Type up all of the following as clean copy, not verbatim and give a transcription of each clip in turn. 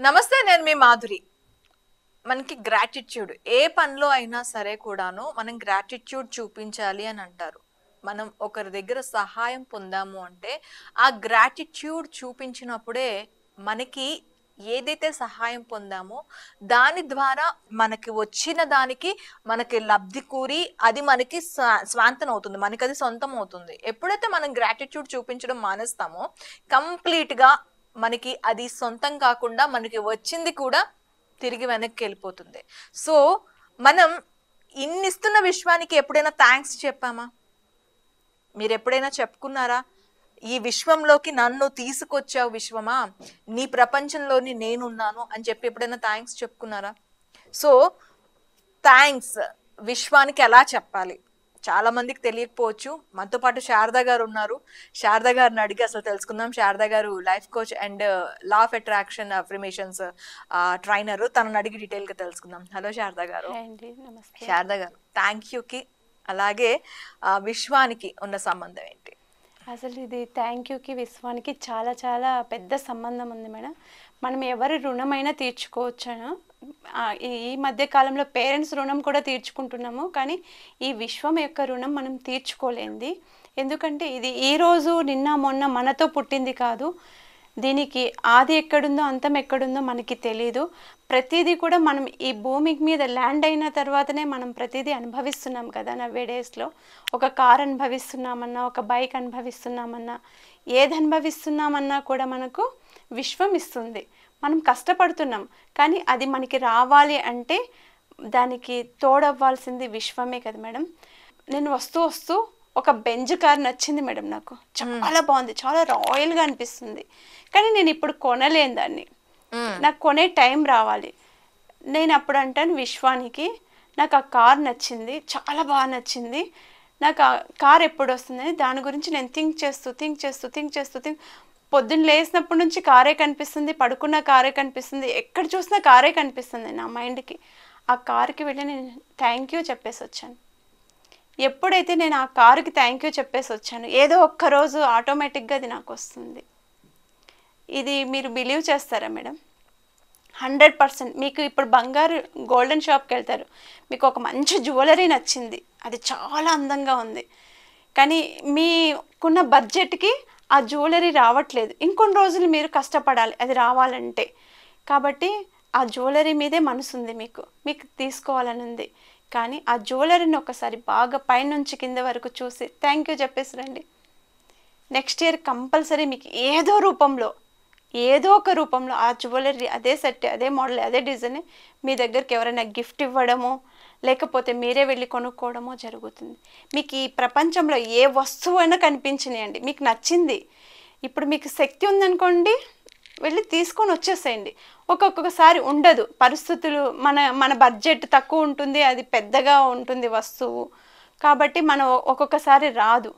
నమస్తే, నేను మీ మాధురి. మనకి గ్రాటిట్యూడ్ ఏ పనిలో అయినా సరే కూడాను మనం గ్రాటిట్యూడ్ చూపించాలి అని అంటారు. మనం ఒకరి దగ్గర సహాయం పొందాము అంటే ఆ గ్రాటిట్యూడ్ చూపించినప్పుడే మనకి ఏదైతే సహాయం పొందామో దాని ద్వారా మనకి వచ్చిన దానికి మనకి లబ్ధి కూరి అది మనకి స్వాంతం అవుతుంది, మనకి అది సొంతం అవుతుంది. ఎప్పుడైతే మనం గ్రాటిట్యూడ్ చూపించడం మానేస్తామో కంప్లీట్గా మనకి అది సొంతం కాకుండా మనకి వచ్చింది కూడా తిరిగి వెనక్కి వెళ్ళిపోతుంది. సో మనం ఇన్నిస్తున్న విశ్వానికి ఎప్పుడైనా థ్యాంక్స్ చెప్పామా? మీరు ఎప్పుడైనా చెప్పుకున్నారా? ఈ విశ్వంలోకి నన్ను తీసుకొచ్చావు విశ్వమా, నీ ప్రపంచంలోని నేనున్నాను అని చెప్పి ఎప్పుడైనా థ్యాంక్స్ చెప్పుకున్నారా? సో థ్యాంక్స్ విశ్వానికి ఎలా చెప్పాలి చాలా మందికి తెలియకపోవచ్చు. మనతో పాటు శారదా గారు ఉన్నారు. శారదా గారిని అడిగి అసలు తెలుసుకుందాం. శారదా గారు life coach and law of attraction affirmations trainer. తనని అడిగి డీటెయిల్ గా తెలుసుకుందాం. హలో శారదా గారు. శారదా గారు, థ్యాంక్ యూకి అలాగే విశ్వానికి ఉన్న సంబంధం ఏంటి? అసలు ఇది థ్యాంక్ యూకి విశ్వానికి చాలా చాలా పెద్ద సంబంధం ఉంది మేడం. మనం ఎవరి రుణమైనా తీర్చుకోవచ్చాను. ఈ మధ్య కాలంలో పేరెంట్స్ రుణం కూడా తీర్చుకుంటున్నాము, కానీ ఈ విశ్వం యొక్క రుణం మనం తీర్చుకోలేంది. ఎందుకంటే ఇది ఈరోజు నిన్న మొన్న మనతో పుట్టింది కాదు. దీనికి ఆది ఎక్కడుందో అంతం ఎక్కడుందో మనకి తెలీదు. ప్రతిదీ కూడా మనం ఈ భూమి మీద ల్యాండ్ అయిన తర్వాతనే మనం ప్రతిదీ అనుభవిస్తున్నాం కదా. నవ్వే డేస్లో ఒక కార్ అనుభవిస్తున్నామన్నా, ఒక బైక్ అనుభవిస్తున్నామన్నా, ఏది అనుభవిస్తున్నామన్నా కూడా మనకు విశ్వం ఇస్తుంది. మనం కష్టపడుతున్నాం, కానీ అది మనకి రావాలి అంటే దానికి తోడవ్వాల్సింది విశ్వమే కదా మేడం. నేను వస్తూ ఒక బెంజ్ కార్ నచ్చింది మేడం. నాకు చాలా బాగుంది, చాలా రాయల్గా అనిపిస్తుంది, కానీ నేను ఇప్పుడు కొనలేను దాన్ని. నాకు కొనే టైం రావాలి. నేను అప్పుడు అంటాను విశ్వానికి, నాకు ఆ కార్ నచ్చింది, చాలా బాగా నచ్చింది, నాకు ఆ కార్ ఎప్పుడు వస్తుంది దాని గురించి నేను థింక్ చేస్తూ పొద్దున్న లేసినప్పటి నుంచి కారే కనిపిస్తుంది, పడుకున్న కారే కనిపిస్తుంది, ఎక్కడ చూసినా కారే కనిపిస్తుంది నా మైండ్కి. ఆ కార్కి వెళ్ళి నేను థ్యాంక్ యూ చెప్పేసి వచ్చాను. ఎప్పుడైతే నేను ఆ కారుకి థ్యాంక్ యూ చెప్పేసి వచ్చాను, ఏదో ఒక్కరోజు ఆటోమేటిక్గా అది నాకు వస్తుంది. ఇది మీరు బిలీవ్ చేస్తారా మేడం? 100%. మీకు ఇప్పుడు బంగారు గోల్డెన్ షాప్కి వెళ్తారు, మీకు ఒక మంచి జ్యువెలరీ నచ్చింది, అది చాలా అందంగా ఉంది, కానీ మీకున్న బడ్జెట్కి ఆ జ్యువెలరీ రావట్లేదు. ఇంకొన్ని రోజులు మీరు కష్టపడాలి అది రావాలంటే. కాబట్టి ఆ జ్యువెలరీ మీదే మనసు ఉంది, మీకు తీసుకోవాలని ఉంది, కానీ ఆ జ్యువెలరీని ఒకసారి బాగా పైనుంచి కింద వరకు చూసి థ్యాంక్ యూ చెప్పేసి రండి. నెక్స్ట్ ఇయర్ కంపల్సరీ మీకు ఏదో ఒక రూపంలో ఆ జ్యువెలరీ, అదే సెట్, అదే మోడల్, అదే డిజైన్ మీ దగ్గరికి ఎవరైనా గిఫ్ట్ ఇవ్వడమో లేకపోతే మీరే వెళ్ళి కొనుక్కోవడమో జరుగుతుంది. మీకు ఈ ప్రపంచంలో ఏ వస్తువు అయినా కనిపించినాయండి, మీకు నచ్చింది. ఇప్పుడు మీకు శక్తి ఉందనుకోండి, వెళ్ళి తీసుకొని వచ్చేసేయండి. ఒక్కొక్కసారి ఉండదు పరిస్థితులు, మన బడ్జెట్ తక్కువ ఉంటుంది, అది పెద్దగా ఉంటుంది వస్తువు, కాబట్టి మనం ఒక్కొక్కసారి రాదు.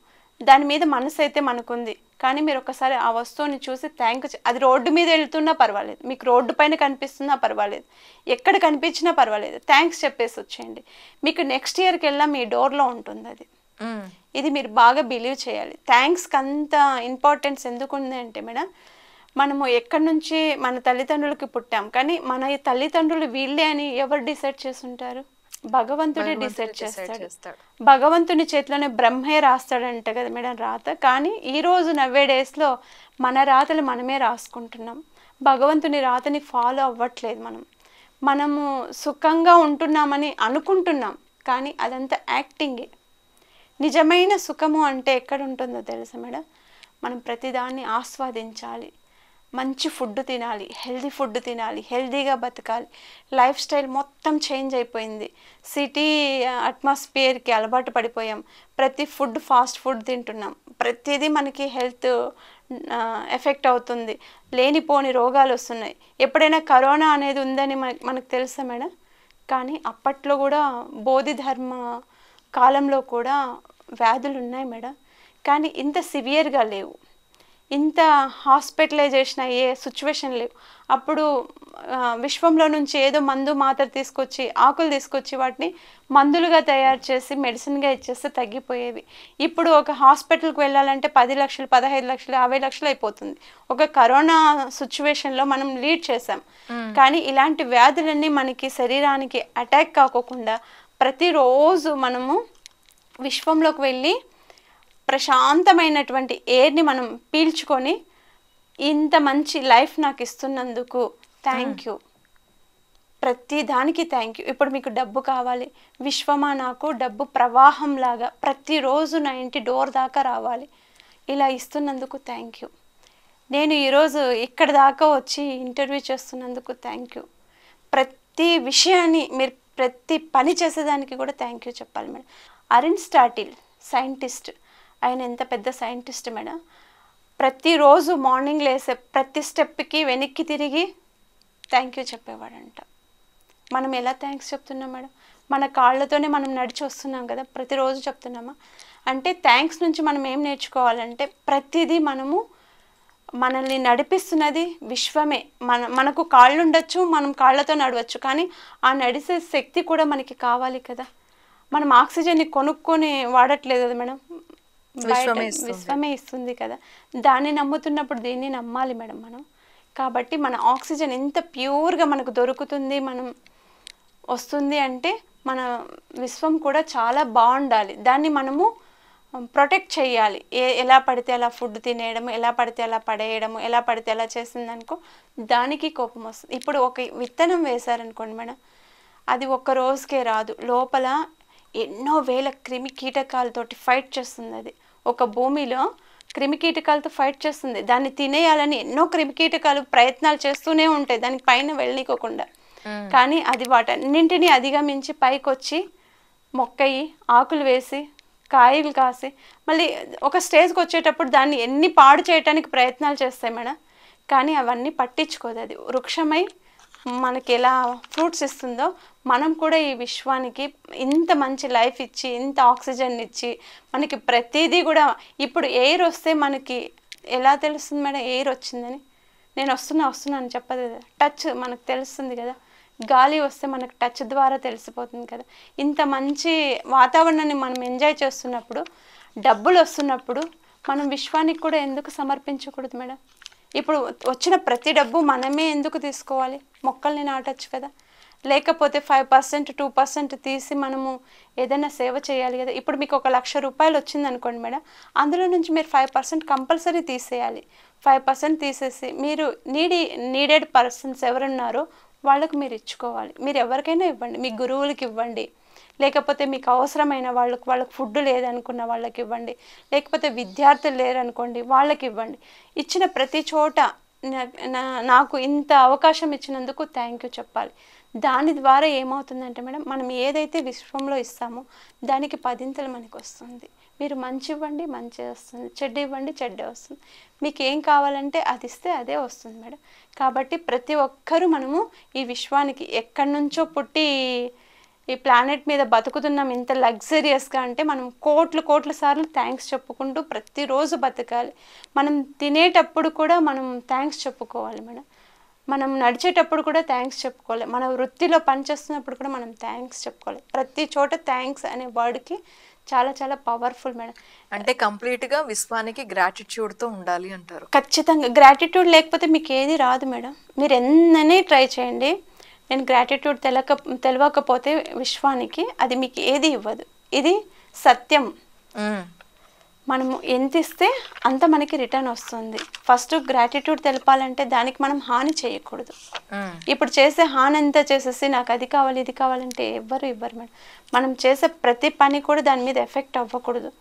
దాని మీద మనసు అయితే మనకుంది, కానీ మీరు ఒకసారి ఆ వస్తువుని చూసి థ్యాంక్ యూ. అది రోడ్డు మీద వెళ్తున్నా పర్వాలేదు, మీకు రోడ్డు పైన కనిపిస్తున్నా పర్వాలేదు, ఎక్కడ కనిపించినా పర్వాలేదు, థ్యాంక్స్ చెప్పేసి వచ్చేయండి. మీకు నెక్స్ట్ ఇయర్కి వెళ్ళా మీ డోర్లో ఉంటుంది అది. ఇది మీరు బాగా బిలీవ్ చేయాలి. థ్యాంక్స్కి అంత ఇంపార్టెన్స్ ఎందుకు ఉంది అంటే మేడం, మనము ఎక్కడి నుంచి మన తల్లిదండ్రులకి పుట్టాం, కానీ మన తల్లిదండ్రులు వీళ్ళే అని ఎవరు డిసైడ్ చేసుంటారు? భగవంతుడే డిసైడ్ చేస్తాడు. భగవంతుని చేతిలోనే బ్రహ్మే రాస్తాడంట కదా మేడం రాత. కానీ ఈరోజు నవ్వే డేస్లో మన రాతలు మనమే రాసుకుంటున్నాం, భగవంతుని రాతని ఫాలో అవ్వట్లేదు. మనము సుఖంగా ఉంటున్నామని అనుకుంటున్నాం, కానీ అదంతా యాక్టింగే. నిజమైన సుఖము అంటే ఎక్కడ ఉంటుందో తెలుసా మేడం? మనం ప్రతిదాన్ని ఆస్వాదించాలి, మంచి ఫుడ్ తినాలి, హెల్దీ ఫుడ్ తినాలి, హెల్దీగా బతకాలి. లైఫ్ స్టైల్ మొత్తం చేంజ్ అయిపోయింది. సిటీ అట్మాస్ఫియర్కి అలవాటు పడిపోయాం, ప్రతి ఫుడ్ ఫాస్ట్ ఫుడ్ తింటున్నాం, ప్రతిదీ మనకి హెల్త్ ఎఫెక్ట్ అవుతుంది, లేనిపోని రోగాలు వస్తున్నాయి. ఎప్పుడైనా కరోనా అనేది ఉందని మనకు తెలుసా మేడం? కానీ అప్పట్లో కూడా బోధి ధర్మ కాలంలో కూడా వ్యాధులు ఉన్నాయి మేడం, కానీ ఇంత సివియర్గా లేవు. ఇంత హాస్పిటలైజేషన్ అయ్యే సిచ్యువేషన్ లేవు. అప్పుడు విశ్వంలో నుంచి ఏదో మందు మాత్ర తీసుకొచ్చి ఆకులు తీసుకొచ్చి వాటిని మందులుగా తయారు చేసి మెడిసిన్గా ఇచ్చేస్తే తగ్గిపోయేవి. ఇప్పుడు ఒక హాస్పిటల్కి వెళ్ళాలంటే 10 లక్షలు 15 లక్షలు 50 లక్షలు అయిపోతుంది. ఒక కరోనా సిచ్యువేషన్లో మనం లీడ్ చేసాం. కానీ ఇలాంటి వ్యాధులన్నీ మనకి శరీరానికి అటాక్ కాకోకుండా ప్రతిరోజు మనము విశ్వంలోకి వెళ్ళి ప్రశాంతమైనటువంటి ఎయిర్ని మనం పీల్చుకొని ఇంత మంచి లైఫ్ నాకు ఇస్తున్నందుకు థ్యాంక్ యూ. ప్రతి దానికి థ్యాంక్ యూ. ఇప్పుడు మీకు డబ్బు కావాలి, విశ్వమా నాకు డబ్బు ప్రవాహం లాగా ప్రతిరోజు నా ఇంటి డోర్ దాకా రావాలి, ఇలా ఇస్తున్నందుకు థ్యాంక్ యూ. నేను ఈరోజు ఇక్కడ దాకా వచ్చి ఇంటర్వ్యూ చేస్తున్నందుకు థ్యాంక్ యూ. ప్రతి విషయాన్ని మీరు ప్రతి పని చేసేదానికి కూడా థ్యాంక్ యూ చెప్పాలి మేడం. అరిస్టాటిల్ సైంటిస్ట్, ఆయన ఎంత పెద్ద సైంటిస్ట్ మేడం. ప్రతిరోజు మార్నింగ్ లేసే ప్రతి స్టెప్కి వెనక్కి తిరిగి థ్యాంక్ యూ చెప్పేవాడంట. మనం ఎలా థ్యాంక్స్ చెప్తున్నాం మేడం? మన కాళ్ళతోనే మనం నడిచి వస్తున్నాం కదా, ప్రతిరోజు చెప్తున్నామా? అంటే థ్యాంక్స్ నుంచి మనం ఏం నేర్చుకోవాలంటే ప్రతిదీ మనల్ని నడిపిస్తున్నది విశ్వమే. మనకు కాళ్ళు ఉండొచ్చు, మనం కాళ్ళతో నడవచ్చు, కానీ ఆ నడిసే శక్తి కూడా మనకి కావాలి కదా. మనం ఆక్సిజన్ని కొనుక్కొని వాడట్లేదు కదా మేడం, విశ్వమే ఇస్తుంది కదా. దాన్ని నమ్ముతున్నప్పుడు దీన్ని నమ్మాలి మేడం మనం. కాబట్టి మన ఆక్సిజన్ ఎంత ప్యూర్గా మనకు దొరుకుతుంది, మనం వస్తుంది అంటే మన విశ్వం కూడా చాలా బాగుండాలి. దాన్ని మనము ప్రొటెక్ట్ చేయాలి. ఎలా పడితే అలా ఫుడ్ తినేయడం, ఎలా పడితే అలా పడేయడము, ఎలా పడితే అలా చేసిందనుకో దానికి కోపం వస్తుంది. ఇప్పుడు ఒక విత్తనం వేశారనుకోండి మేడం, అది ఒక్క రోజుకే రాదు, లోపల ఎన్నో వేల క్రిమి కీటకాలతోటి ఫైట్ చేస్తుంది. అది ఒక భూమిలో క్రిమి కీటకాలతో ఫైట్ చేస్తుంది. దాన్ని తినేయాలని ఎన్నో క్రిమి కీటకాలు ప్రయత్నాలు చేస్తూనే ఉంటాయి దానికి పైన వెళ్ళనికోకుండా. కానీ అది వాటన్నింటినీ అధిగమించి పైకి వచ్చి మొక్కయి ఆకులు వేసి కాయలు కాసి మళ్ళీ ఒక స్టేజ్కి వచ్చేటప్పుడు దాన్ని ఎన్ని పాడు చేయడానికి ప్రయత్నాలు చేస్తాయి మేడం, కానీ అవన్నీ పట్టించుకోదు. అది వృక్షమై మనకి ఎలా ఫ్రూట్స్ ఇస్తుందో మనం కూడా ఈ విశ్వానికి ఇంత మంచి లైఫ్ ఇచ్చి ఇంత ఆక్సిజన్ ఇచ్చి మనకి ప్రతిదీ కూడా. ఇప్పుడు ఎయిర్ వస్తే మనకి ఎలా తెలుస్తుంది మేడం ఎయిర్ వచ్చిందని? నేను వస్తున్నా అని చెప్పదు కదా, టచ్ మనకు తెలుస్తుంది కదా. గాలి వస్తే మనకు టచ్ ద్వారా తెలిసిపోతుంది కదా. ఇంత మంచి వాతావరణాన్ని మనం ఎంజాయ్ చేస్తున్నప్పుడు, డబ్బులు వస్తున్నప్పుడు మనం విశ్వానికి కూడా ఎందుకు సమర్పించకూడదు మేడం? ఇప్పుడు వచ్చిన ప్రతి డబ్బు మనమే ఎందుకు తీసుకోవాలి? మొక్కల్ని నాటచ్చు కదా. లేకపోతే 5% 2% తీసి మనము ఏదైనా సేవ చేయాలి కదా. ఇప్పుడు మీకు 1,00,000 రూపాయలు వచ్చింది అనుకోండి మేడం, అందులో నుంచి మీరు 5% కంపల్సరీ తీసేయాలి. 5% తీసేసి మీరు నీడెడ్ పర్సన్స్ ఎవరున్నారో వాళ్ళకు మీరు ఇచ్చుకోవాలి. మీరు ఎవరికైనా ఇవ్వండి, మీ గురువులకి ఇవ్వండి, లేకపోతే మీకు అవసరమైన వాళ్ళకి ఫుడ్ లేదనుకున్న వాళ్ళకి ఇవ్వండి, లేకపోతే విద్యార్థులు లేరనుకోండి వాళ్ళకి ఇవ్వండి. ఇచ్చిన ప్రతి చోట నాకు ఇంత అవకాశం ఇచ్చినందుకు థ్యాంక్ యూ చెప్పాలి. దాని ద్వారా ఏమవుతుందంటే మేడం, మనం ఏదైతే విశ్వంలో ఇస్తామో దానికి 10 మనకి వస్తుంది. మీరు మంచి ఇవ్వండి మంచి వస్తుంది, చెడ్డ ఇవ్వండి చెడ్డ వస్తుంది. మీకు ఏం కావాలంటే అది ఇస్తే అదే వస్తుంది మేడం. కాబట్టి ప్రతి ఒక్కరూ మనము ఈ విశ్వానికి ఎక్కడి నుంచో పుట్టి ఈ ప్లానెట్ మీద బతుకుతున్నాం ఇంత లగ్జరియస్గా అంటే మనం కోట్ల సార్లు థ్యాంక్స్ చెప్పుకుంటూ ప్రతిరోజు బతకాలి. మనం తినేటప్పుడు కూడా మనం థ్యాంక్స్ చెప్పుకోవాలి మేడం. మనం నడిచేటప్పుడు కూడా థ్యాంక్స్ చెప్పుకోవాలి. మన వృత్తిలో పనిచేస్తున్నప్పుడు కూడా మనం థ్యాంక్స్ చెప్పుకోవాలి. ప్రతి చోట థ్యాంక్స్ అనే వర్డ్కి చాలా చాలా పవర్ఫుల్ మేడం. అంటే కంప్లీట్గా విశ్వానికి గ్రాటిట్యూడ్తో ఉండాలి అంటారు. ఖచ్చితంగా గ్రాటిట్యూడ్ లేకపోతే మీకు ఏది రాదు మేడం. మీరు ఎన్ననే ట్రై చేయండి, నేను గ్రాటిట్యూడ్ తెలియకపోతే విశ్వానికి అది మీకు ఏది ఇవ్వదు. ఇది సత్యం. మనము ఎంత ఇస్తే అంత మనకి రిటర్న్ వస్తుంది. ఫస్ట్ గ్రాటిట్యూడ్ తెలపాలంటే దానికి మనం హాని చేయకూడదు. ఇప్పుడు చేసే హాని అంతా చేసేసి నాకు అది కావాలి ఇది కావాలంటే ఎవ్వరు ఇవ్వరు మేడం. మనం చేసే ప్రతి పని కూడా దాని మీద ఎఫెక్ట్ అవ్వకూడదు.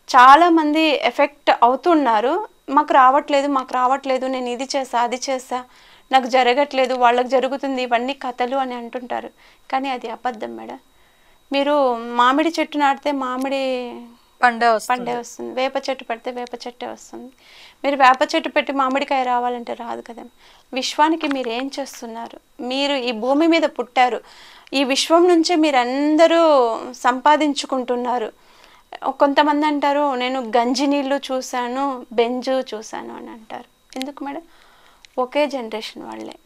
చాలామంది ఎఫెక్ట్ అవుతున్నారు, మాకు రావట్లేదు, నేను ఇది చేసా అది చేసా, నాకు జరగట్లేదు, వాళ్ళకి జరుగుతుంది, ఇవన్నీ కథలు అని అంటుంటారు. కానీ అది అబద్ధం మేడం. మీరు మామిడి చెట్టు నాటితే మామిడి పండే వస్తుంది, వేప చెట్టు పెడితే వేప చెట్టే వస్తుంది. మీరు వేప చెట్టు పెట్టి మామిడికాయ రావాలంటే రాదు కదా. విశ్వానికి మీరు ఏం చేస్తున్నారు? మీరు ఈ భూమి మీద పుట్టారు, ఈ విశ్వం నుంచే మీరు అందరూ సంపాదించుకుంటున్నారు. కొంతమంది అంటారు నేను గంజి నీళ్ళు చూశాను, బెంజు చూశాను అని అంటారు. ఎందుకు మేడం? ఒకే జనరేషన్ వాళ్ళే.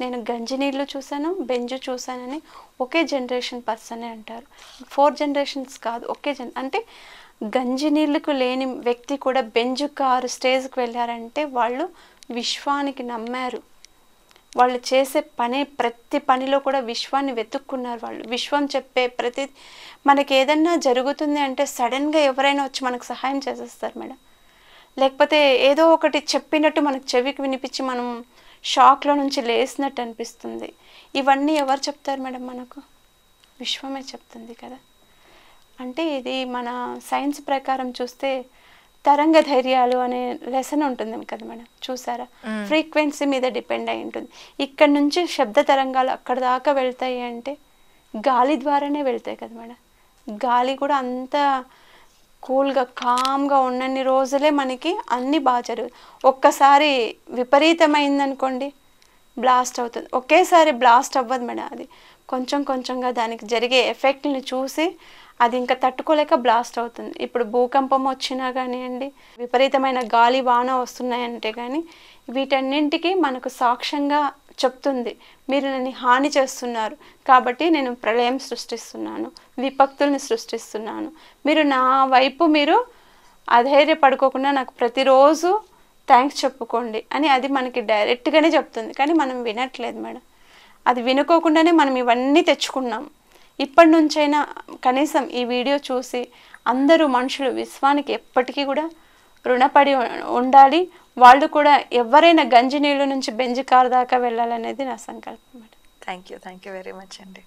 నేను గంజి నీళ్ళు చూశాను, బెంజు చూశానని ఒకే జనరేషన్ పర్సనే అంటారు. 4 జనరేషన్స్ కాదు, ఒకే అంటే గంజి నీళ్ళకు లేని వ్యక్తి కూడా బెంజు కారు స్టేజ్కి వెళ్ళారంటే వాళ్ళు విశ్వానికి నమ్మారు. వాళ్ళు చేసే ప్రతి పనిలో కూడా విశ్వాన్ని వెతుక్కున్నారు. వాళ్ళు విశ్వం చెప్పే ప్రతి మనకి ఏదన్నా జరుగుతుంది అంటే సడన్గా ఎవరైనా వచ్చి మనకు సహాయం చేసేస్తారు మేడం. లేకపోతే ఏదో ఒకటి చెప్పినట్టు మనకు చెవికి వినిపించి మనం షాక్లో నుంచి లేసినట్టు అనిపిస్తుంది. ఇవన్నీ ఎవరు చెప్తారు మేడం? మనకు విశ్వమే చెప్తుంది కదా. అంటే ఇది మన సైన్స్ ప్రకారం చూస్తే తరంగ ధైర్యాలు అనే లెసన్ ఉంటుంది కదా మేడం, చూసారా? ఫ్రీక్వెన్సీ మీద డిపెండ్ అయి ఉంటుంది. ఇక్కడ నుంచి శబ్ద తరంగాలు అక్కడ దాకా వెళ్తాయి అంటే గాలి ద్వారానే వెళ్తాయి కదా మేడం. గాలి కూడా అంత కూల్గా కామ్గా ఉన్నన్ని రోజులే మనకి అన్నీ బాగా జరుగుతుంది. ఒక్కసారి విపరీతమైందనుకోండి బ్లాస్ట్ అవుతుంది. ఒకేసారి బ్లాస్ట్ అవ్వదు మేడం, అది కొంచెం కొంచెంగా దానికి జరిగే ఎఫెక్ట్ని చూసి అది ఇంకా తట్టుకోలేక బ్లాస్ట్ అవుతుంది. ఇప్పుడు భూకంపం వచ్చినా కానివ్వండి, విపరీతమైన గాలి వాన వస్తున్నాయంటే కానీ వీటన్నింటికి మనకు సాక్ష్యంగా చెప్తుంది, మీరు నన్ను హాని చేస్తున్నారు కాబట్టి నేను ప్రళయం సృష్టిస్తున్నాను, విపత్తుల్ని సృష్టిస్తున్నాను, మీరు నా వైపు మీరు అధైర్యపడుకోకుండా నాకు ప్రతిరోజు థ్యాంక్స్ చెప్పుకోండి అని అది మనకి డైరెక్ట్గానే చెప్తుంది. కానీ మనం వినట్లేదు మేడం. అది వినుకోకుండానే మనం ఇవన్నీ తెచ్చుకున్నాం. ఇప్పటి నుంచైనా కనీసం ఈ వీడియో చూసి అందరూ మనుషులు విశ్వానికి ఎప్పటికీ కూడా రుణపడి ఉండాలి. వాళ్ళు కూడా ఎవరైనా గంజి నీళ్ళ నుంచి బెంజి కారు దాకా వెళ్ళాలనేది నా సంకల్పం madam. Thank you very much అండి.